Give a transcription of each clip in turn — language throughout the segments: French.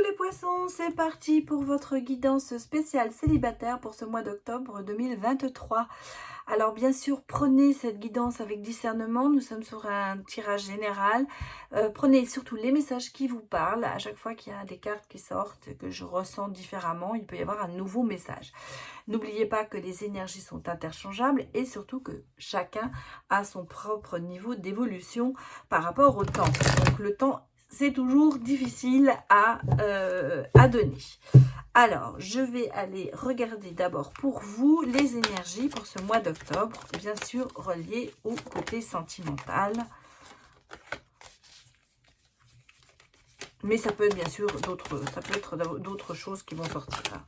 les poissons, c'est parti pour votre guidance spéciale célibataire pour ce mois d'octobre 2023. Alors bien sûr, prenez cette guidance avec discernement, nous sommes sur un tirage général. Prenez surtout les messages qui vous parlent. À chaque fois qu'il y a des cartes qui sortent, que je ressens différemment, il peut y avoir un nouveau message. N'oubliez pas que les énergies sont interchangeables et surtout que chacun a son propre niveau d'évolution par rapport au temps. Donc le temps, c'est toujours difficile à donner. Alors, je vais aller regarder d'abord pour vous les énergies pour ce mois d'octobre, bien sûr reliées au côté sentimental. Mais ça peut être bien sûr d'autres choses qui vont sortir.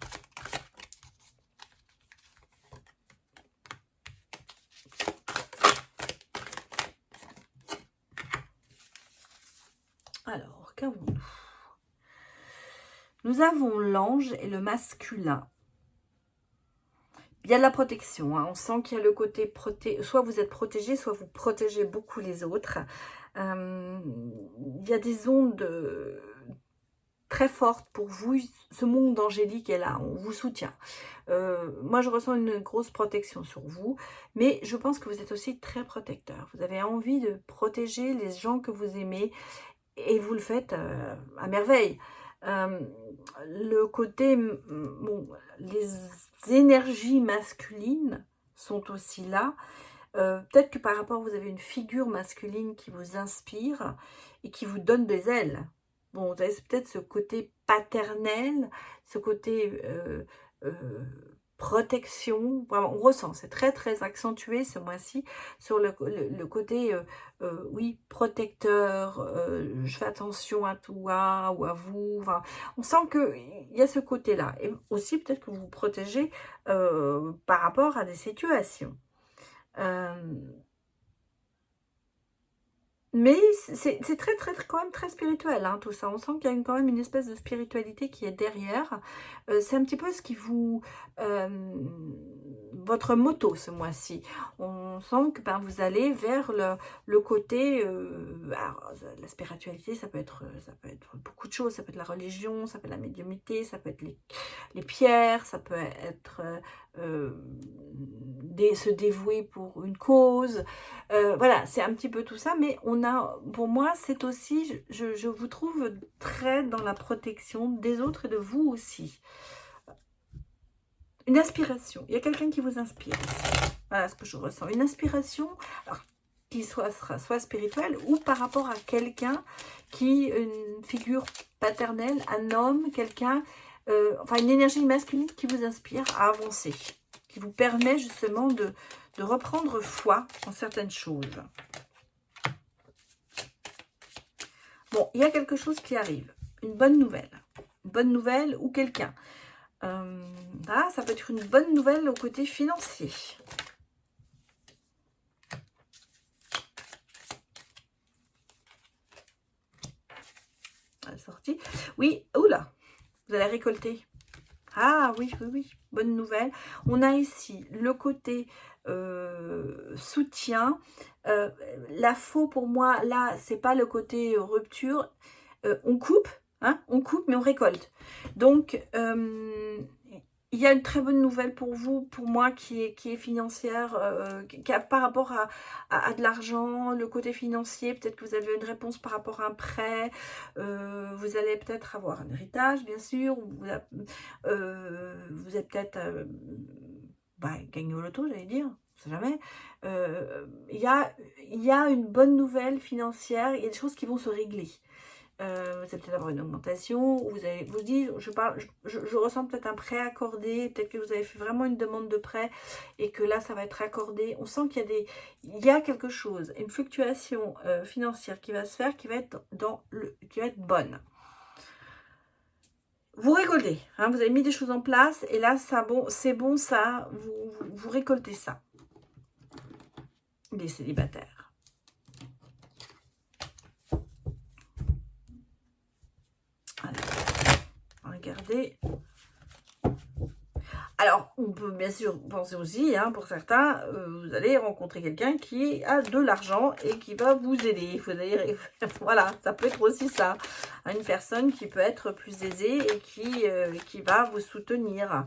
Alors, qu'avons-nous? Nous avons l'ange et le masculin. Il y a de la protection, hein. On sent qu'il y a le côté soit vous êtes protégé, soit vous protégez beaucoup les autres. Il y a des ondes très fortes pour vous. Ce monde angélique est là, on vous soutient. Moi, je ressens une grosse protection sur vous, mais je pense que vous êtes aussi très protecteur. Vous avez envie de protéger les gens que vous aimez et vous le faites à merveille. Le côté, bon, les énergies masculines sont aussi là. Peut-être que par rapport, vous avez une figure masculine qui vous inspire et qui vous donne des ailes. Bon, vous avez peut-être ce côté paternel, ce côté protection. Vraiment, on ressent, c'est très très accentué ce mois-ci sur le côté, oui, protecteur, je fais attention à toi ou à vous. Enfin, on sent qu'il y a ce côté-là. Et aussi peut-être que vous vous protégez par rapport à des situations. Mais c'est très, très, quand même très spirituel, hein, tout ça. On sent qu'il y a quand même une espèce de spiritualité qui est derrière. C'est un petit peu ce qui vous... votre moto ce mois-ci. On sent que vous allez vers le côté... alors, la spiritualité, ça peut être beaucoup de choses. Ça peut être la religion, ça peut être la médiumnité, ça peut être les pierres, ça peut être... se dévouer pour une cause. Voilà, c'est un petit peu tout ça, mais pour moi, c'est aussi, je vous trouve très dans la protection des autres et de vous aussi. Une inspiration, il y a quelqu'un qui vous inspire. Voilà ce que je ressens, une inspiration, alors, qui soit spirituelle ou par rapport à quelqu'un une figure paternelle, un homme, quelqu'un, enfin une énergie masculine qui vous inspire à avancer, qui vous permet justement de reprendre foi en certaines choses. Bon, il y a quelque chose qui arrive, une bonne nouvelle ou quelqu'un. Ça peut être une bonne nouvelle au côté financier. Elle est sortie. Oui, oula, vous allez récolter. Ah oui, bonne nouvelle. On a ici le côté soutien. La faux pour moi, là, c'est pas le côté rupture. On coupe, hein, mais on récolte. Donc, il y a une très bonne nouvelle pour vous, pour moi, qui est financière, qui a par rapport à de l'argent, le côté financier. Peut-être que vous avez une réponse par rapport à un prêt. Vous allez peut-être avoir un héritage, bien sûr. Vous êtes peut-être gagné au loto, j'allais dire. On sait jamais. Il y a une bonne nouvelle financière. Il y a des choses qui vont se régler. Vous allez peut-être avoir une augmentation, ou vous allez vous dire, je ressens peut-être un prêt accordé, peut-être que vous avez fait vraiment une demande de prêt et que là ça va être accordé. On sent qu'il y a quelque chose, une fluctuation financière qui va se faire, qui va être bonne. Vous récoltez, hein, vous avez mis des choses en place et là c'est bon, ça, vous récoltez ça. Les célibataires. Regardez. Alors, on peut bien sûr penser aussi, hein, pour certains, vous allez rencontrer quelqu'un qui a de l'argent et qui va vous aider. Il faut dire, voilà, ça peut être aussi ça. Une personne qui peut être plus aisée et qui va vous soutenir.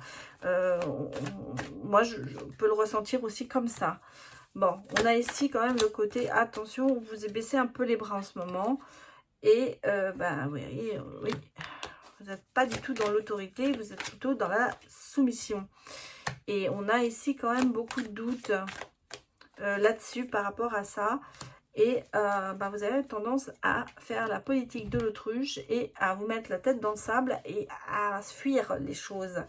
Moi, je peux le ressentir aussi comme ça. Bon, on a ici quand même le côté, attention, vous vous baissez un peu les bras en ce moment. Et, ben, oui, oui. Vous n'êtes pas du tout dans l'autorité, vous êtes plutôt dans la soumission. Et on a ici quand même beaucoup de doutes là-dessus par rapport à ça. Et bah, vous avez tendance à faire la politique de l'autruche et à vous mettre la tête dans le sable et à fuir les choses.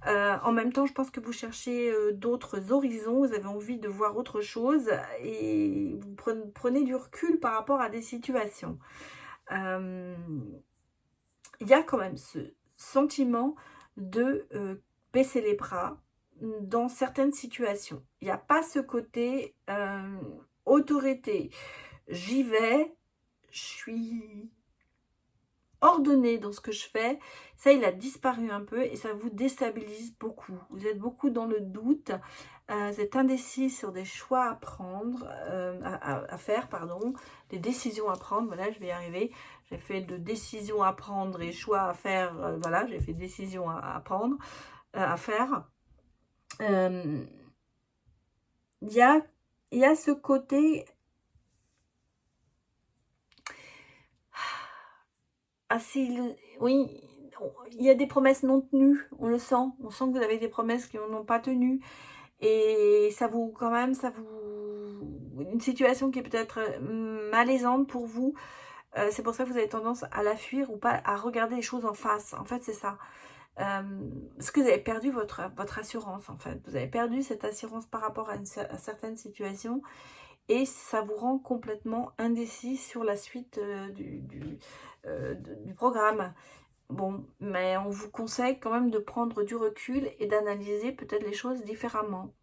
En même temps, je pense que vous cherchez d'autres horizons, vous avez envie de voir autre chose et vous prenez du recul par rapport à des situations. Il y a quand même ce sentiment de baisser les bras dans certaines situations. Il n'y a pas ce côté autorité. J'y vais, je suis ordonnée dans ce que je fais. Ça, il a disparu un peu et ça vous déstabilise beaucoup. Vous êtes beaucoup dans le doute. Vous êtes indécis sur des choix à prendre, à faire, pardon, des décisions à prendre. Voilà, je vais y arriver. J'ai fait de décisions à prendre et choix à faire. Voilà, j'ai fait décisions à prendre, à faire. Il y a ce côté assez, oui, il y a des promesses non tenues, on le sent. On sent que vous avez des promesses qui n'ont pas tenu. Et ça vous, quand même, ça vous... Une situation qui est peut-être malaisante pour vous. C'est pour ça que vous avez tendance à la fuir ou pas à regarder les choses en face. En fait, c'est ça. Parce que vous avez perdu votre assurance, en fait. Vous avez perdu cette assurance par rapport à certaines situations. Et ça vous rend complètement indécis sur la suite du programme. Bon, mais on vous conseille quand même de prendre du recul et d'analyser peut-être les choses différemment.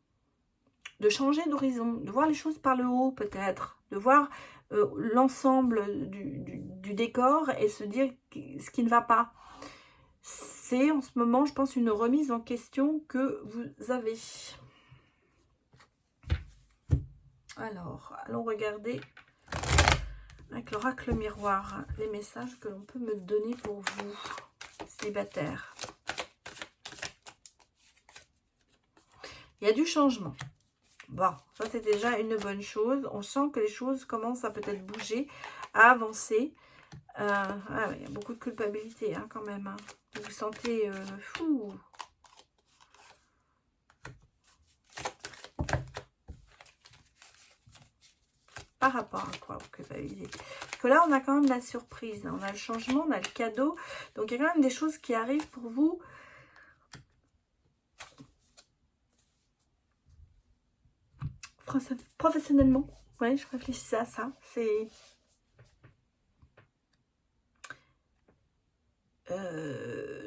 De changer d'horizon, de voir les choses par le haut peut-être, de voir l'ensemble du décor et se dire ce qui ne va pas. C'est en ce moment, je pense, une remise en question que vous avez. Alors, allons regarder avec l'oracle miroir les messages que l'on peut me donner pour vous, célibataires. Il y a du changement. Bon, ça c'est déjà une bonne chose. On sent que les choses commencent à peut-être bouger, à avancer. Ah ouais, il y a beaucoup de culpabilité hein, quand même. Hein. Vous vous sentez fou. Par rapport à quoi vous culpabilisez? Parce que là, on a quand même la surprise. Hein. On a le changement, on a le cadeau. Donc, il y a quand même des choses qui arrivent pour vous. Professionnellement. Ouais, je réfléchissais à ça. C'est...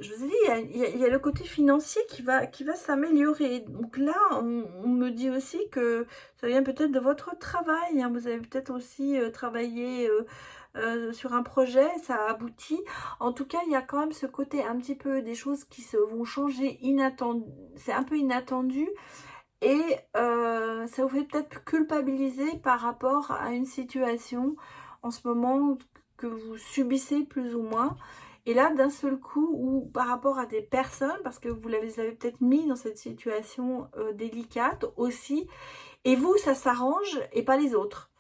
je vous ai dit, il y a le côté financier qui va s'améliorer. Donc là, on me dit aussi que ça vient peut-être de votre travail. Hein. Vous avez peut-être aussi travaillé sur un projet, ça a abouti. En tout cas, il y a quand même ce côté un petit peu des choses qui vont changer inattendu. C'est un peu inattendu. Et ça vous fait peut-être culpabiliser par rapport à une situation en ce moment que vous subissez plus ou moins. Et là, d'un seul coup, ou par rapport à des personnes, parce que vous les avez peut-être mis dans cette situation délicate aussi, et vous, ça s'arrange et pas les autres.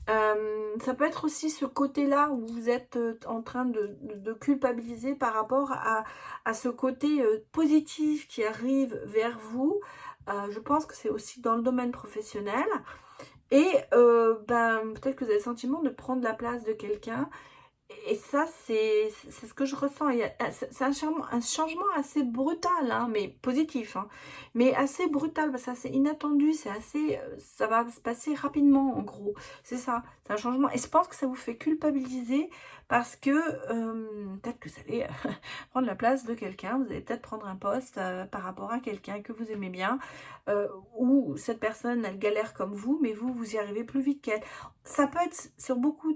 Ça peut être aussi ce côté-là où vous êtes en train de culpabiliser par rapport à ce côté positif qui arrive vers vous. Je pense que c'est aussi dans le domaine professionnel. Et ben, peut-être que vous avez le sentiment de prendre la place de quelqu'un. Et ça, c'est ce que je ressens. C'est un changement assez brutal, hein, mais positif. Hein, mais assez brutal, parce que c'est assez inattendu, c'est assez, ça va se passer rapidement, en gros. C'est ça, c'est un changement. Et je pense que ça vous fait culpabiliser parce que peut-être que vous allez prendre la place de quelqu'un. Vous allez peut-être prendre un poste par rapport à quelqu'un que vous aimez bien. Ou cette personne, elle galère comme vous, mais vous y arrivez plus vite qu'elle. Ça peut être sur beaucoup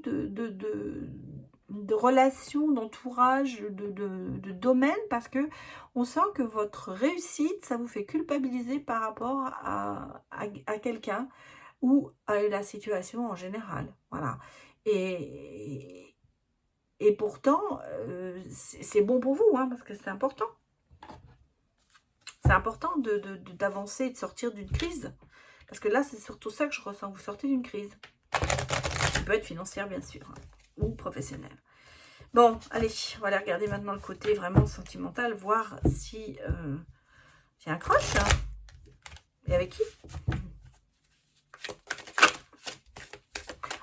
relations, d'entourage, de domaine, parce que on sent que votre réussite, ça vous fait culpabiliser par rapport à quelqu'un ou à la situation en général. Voilà. Et, et pourtant, c'est bon pour vous, hein, parce que c'est important. C'est important d'avancer, de sortir d'une crise. Parce que là, c'est surtout ça que je ressens. Vous sortez d'une crise. Qui peut être financière, bien sûr, hein, ou professionnelle. Bon, allez, on va aller regarder maintenant le côté vraiment sentimental, voir si j'ai un crush. Hein. Et avec qui?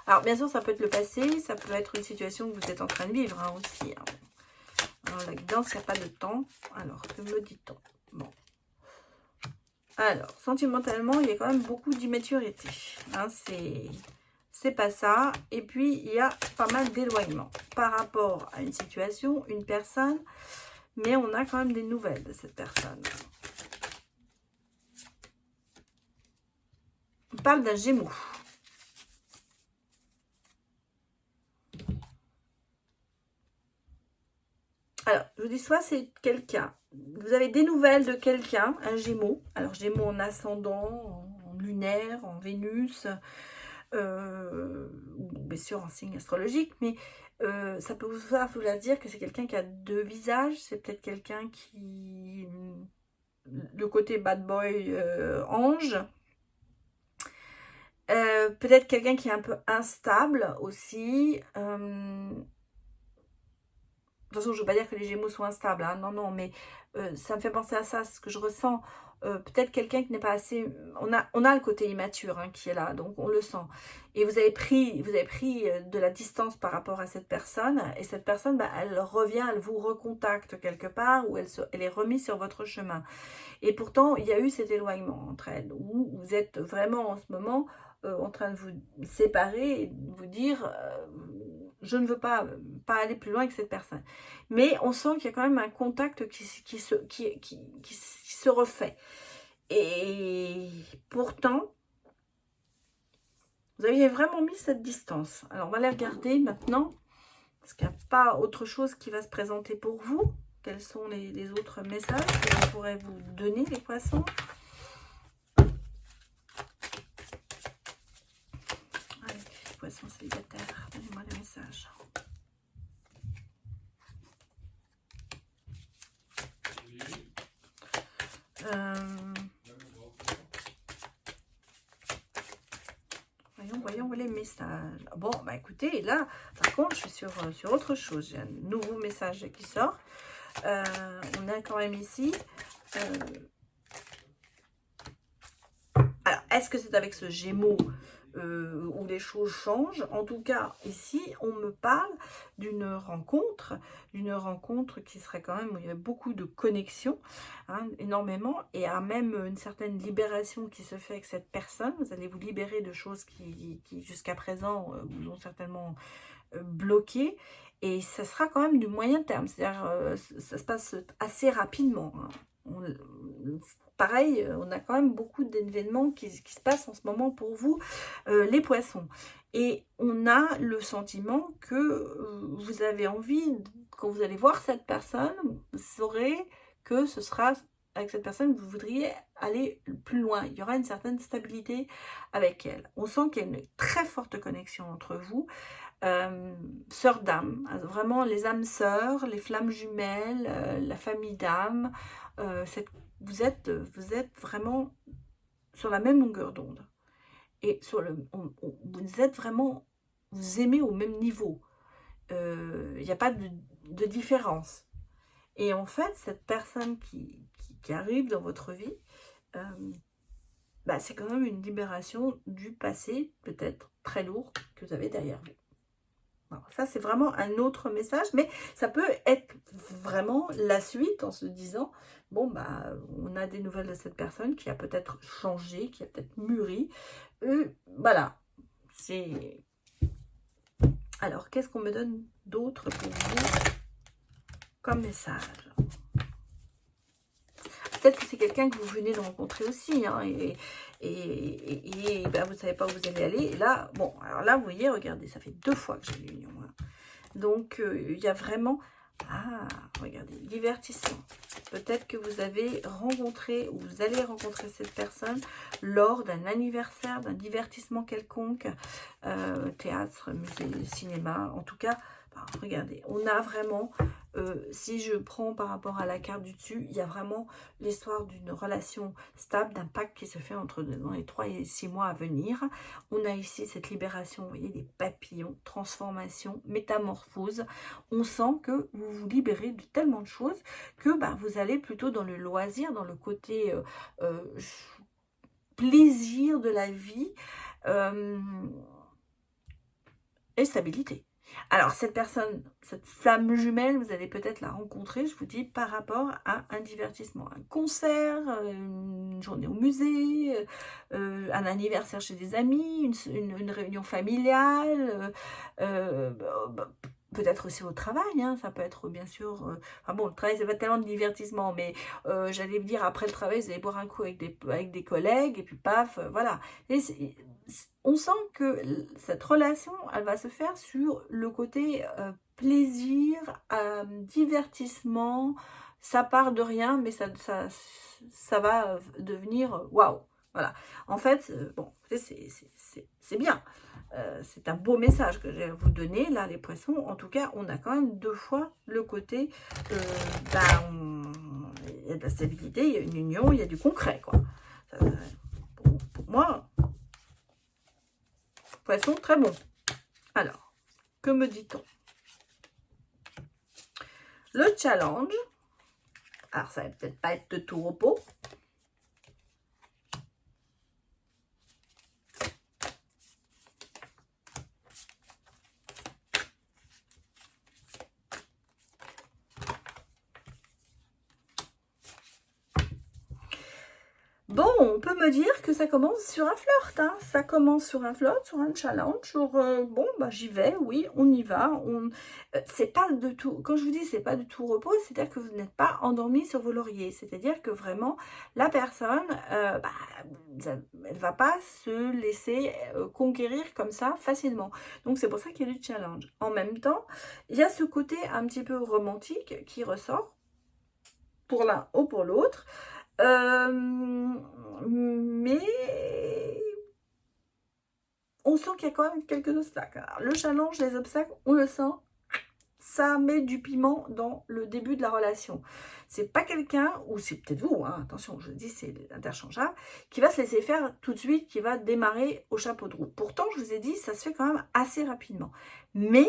Alors, bien sûr, ça peut être le passé, ça peut être une situation que vous êtes en train de vivre hein, aussi. Hein. Alors, là-dedans, il n'y a pas de temps. Alors, que me dit-on? Bon. Alors, sentimentalement, il y a quand même beaucoup d'immaturité. Hein, c'est pas ça. Et puis, il y a pas mal d'éloignement par rapport à une situation, une personne. Mais on a quand même des nouvelles de cette personne. On parle d'un Gémeaux. Alors, je vous dis soit c'est quelqu'un. Vous avez des nouvelles de quelqu'un, un Gémeaux. Alors, Gémeaux en ascendant, en lunaire, en Vénus, bien sûr en signe astrologique, mais ça peut vouloir dire que c'est quelqu'un qui a deux visages. C'est peut-être quelqu'un qui... le côté bad boy ange. Peut-être quelqu'un qui est un peu instable aussi. De toute façon, je ne veux pas dire que les Gémeaux sont instables, hein, non, non, mais ça me fait penser à ça, ce que je ressens. Peut-être quelqu'un qui n'est pas assez... On a le côté immature hein, qui est là, donc on le sent. Et vous avez pris de la distance par rapport à cette personne, et cette personne, bah, elle revient, elle vous recontacte quelque part, ou elle est remise sur votre chemin. Et pourtant, il y a eu cet éloignement entre elles, où vous êtes vraiment en ce moment en train de vous séparer et de vous dire je ne veux pas aller plus loin avec cette personne. Mais on sent qu'il y a quand même un contact qui se refait. Et pourtant, vous aviez vraiment mis cette distance. Alors, on va aller regarder maintenant, parce qu'il n'y a pas autre chose qui va se présenter pour vous. Quels sont les autres messages que je pourrais vous donner, les poissons? Allez, les poissons célibataires, donnez-moi des messages. Voyons les messages. Bon, bah écoutez, là, par contre, je suis sur autre chose. J'ai un nouveau message qui sort. On a quand même ici. Alors, est-ce que c'est avec ce Gémeaux où les choses changent? En tout cas, ici, on me parle d'une rencontre qui serait quand même, où il y a beaucoup de connexions, hein, énormément, et à même une certaine libération qui se fait avec cette personne. Vous allez vous libérer de choses qui jusqu'à présent, vous ont certainement bloqué, et ça sera quand même du moyen terme, c'est-à-dire ça se passe assez rapidement, hein. Pareil, on a quand même beaucoup d'événements qui se passent en ce moment pour vous, les poissons. Et on a le sentiment que vous avez envie, quand vous allez voir cette personne, vous saurez que ce sera avec cette personne, vous voudriez aller plus loin. Il y aura une certaine stabilité avec elle. On sent qu'il y a une très forte connexion entre vous. Sœurs d'âme, vraiment les âmes sœurs, les flammes jumelles, la famille d'âme. Vous êtes vraiment sur la même longueur d'onde. Et vous êtes vraiment, vous aimez au même niveau. Il n'y a pas de différence. Et en fait, cette personne qui arrive dans votre vie, bah, c'est quand même une libération du passé, peut-être très lourd, que vous avez derrière vous. Alors, ça, c'est vraiment un autre message, mais ça peut être vraiment la suite en se disant, bon, bah, on a des nouvelles de cette personne qui a peut-être changé, qui a peut-être mûri. Voilà. Alors, qu'est-ce qu'on me donne d'autre pour vous comme message? Peut-être que c'est quelqu'un que vous venez de rencontrer aussi, hein, et ben, vous ne savez pas où vous allez aller. Et là, bon, alors là, vous voyez, regardez, ça fait 2 fois que j'ai l'union. Hein. Donc, il y a vraiment... Ah, regardez, divertissement. Peut-être que vous avez rencontré ou vous allez rencontrer cette personne lors d'un anniversaire, d'un divertissement quelconque, théâtre, musée, cinéma, en tout cas, regardez, on a vraiment, si je prends par rapport à la carte du dessus, il y a vraiment l'histoire d'une relation stable, d'un pacte qui se fait dans les 3 et 6 mois à venir. On a ici cette libération, vous voyez, des papillons, transformation, métamorphose. On sent que vous vous libérez de tellement de choses que vous allez plutôt dans le loisir, dans le côté plaisir de la vie et stabilité. Alors, cette personne, cette flamme jumelle, vous allez peut-être la rencontrer, je vous dis, par rapport à un divertissement, un concert, une journée au musée, un anniversaire chez des amis, une réunion familiale, peut-être aussi au travail, hein, ça peut être bien sûr... enfin bon, le travail, c'est pas tellement de divertissement, mais j'allais vous dire, après le travail, vous allez boire un coup avec des collègues, et puis paf, voilà. Et on sent que cette relation, elle va se faire sur le côté plaisir, divertissement. Ça part de rien, mais ça va devenir waouh. Voilà. En fait, bon, c'est bien. C'est un beau message que je vais vous donner, là, les poissons. En tout cas, on a quand même 2 fois le côté, il y a de la stabilité, il y a une union, il y a du concret, quoi. Pour moi... Poisson, très bon. Alors, que me dit-on? Le challenge. Alors, ça va peut-être pas être de tout repos. Bon, on peut me dire que ça commence sur un flirt, hein. Ça commence sur un flirt, sur un challenge, sur bon, j'y vais, oui, on y va. C'est pas de tout, quand je vous dis c'est pas du tout repos, c'est-à-dire que vous n'êtes pas endormi sur vos lauriers. C'est-à-dire que vraiment, la personne, elle va pas se laisser conquérir comme ça facilement. Donc c'est pour ça qu'il y a du challenge. En même temps, il y a ce côté un petit peu romantique qui ressort pour l'un ou pour l'autre. Mais on sent qu'il y a quand même quelques obstacles. Alors, le challenge, les obstacles, on le sent, ça met du piment dans le début de la relation. C'est pas quelqu'un, ou c'est peut-être vous, hein, attention, je dis c'est interchangeable, qui va se laisser faire tout de suite, qui va démarrer au chapeau de roue. Pourtant, je vous ai dit, ça se fait quand même assez rapidement. Mais,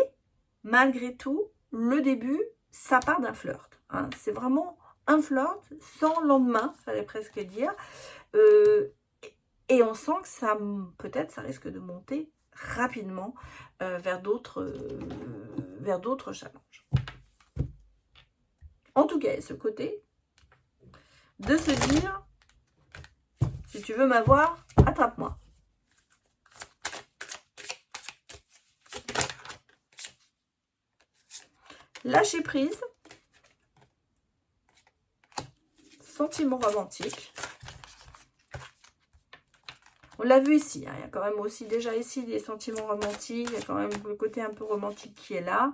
malgré tout, le début, ça part d'un flirt. Hein. C'est vraiment... un flirt sans lendemain, fallait presque dire, et on sent que ça, peut-être, ça risque de monter rapidement vers d'autres challenges. En tout cas, ce côté de se dire, si tu veux m'avoir, attrape-moi. Lâcher prise. Sentiment romantique. On l'a vu ici, hein, il y a quand même aussi déjà ici des sentiments romantiques, il y a quand même le côté un peu romantique qui est là.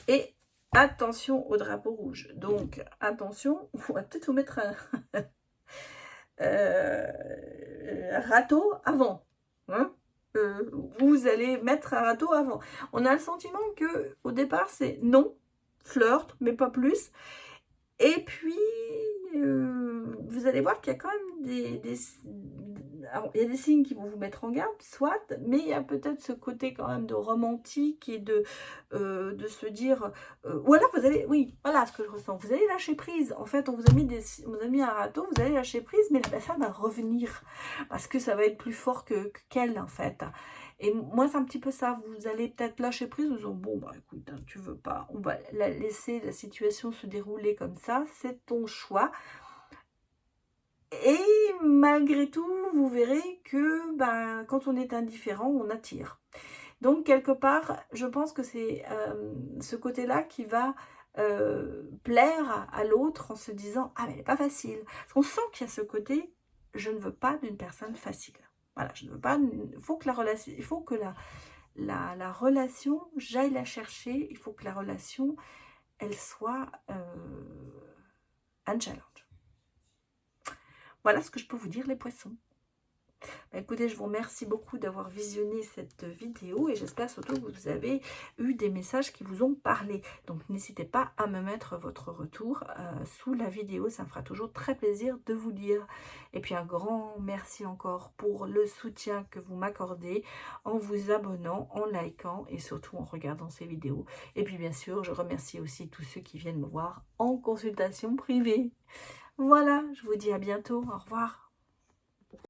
Et attention au drapeau rouge. Donc attention, on va peut-être vous mettre un râteau avant. Hein, vous allez mettre un râteau avant. On a le sentiment que au départ c'est non, flirt, mais pas plus. Et puis, vous allez voir qu'il y a quand même alors, il y a des signes qui vont vous mettre en garde, soit, mais il y a peut-être ce côté quand même de romantique et de se dire... ou alors vous allez... Oui, voilà ce que je ressens. Vous allez lâcher prise. En fait, on vous a mis un râteau, vous allez lâcher prise, mais la personne va revenir. Parce que ça va être plus fort qu'elle, en fait. Et moi, c'est un petit peu ça. Vous allez peut-être lâcher prise, vous disant, bon, écoute, hein, tu veux pas, on va laisser la situation se dérouler comme ça, c'est ton choix. Et malgré tout, vous verrez que quand on est indifférent, on attire. Donc, quelque part, je pense que c'est ce côté-là qui va plaire à l'autre en se disant, ah, mais elle n'est pas facile. Parce qu'on sent qu'il y a ce côté, je ne veux pas d'une personne facile. Voilà, je ne veux pas, il faut que la relation, il faut que la relation, j'aille la chercher. Il faut que la relation, elle soit un challenge. Voilà ce que je peux vous dire, les poissons. Écoutez, je vous remercie beaucoup d'avoir visionné cette vidéo et j'espère surtout que vous avez eu des messages qui vous ont parlé. Donc n'hésitez pas à me mettre votre retour sous la vidéo, ça me fera toujours très plaisir de vous lire. Et puis un grand merci encore pour le soutien que vous m'accordez en vous abonnant, en likant et surtout en regardant ces vidéos. Et puis bien sûr, je remercie aussi tous ceux qui viennent me voir en consultation privée. Voilà, je vous dis à bientôt, au revoir.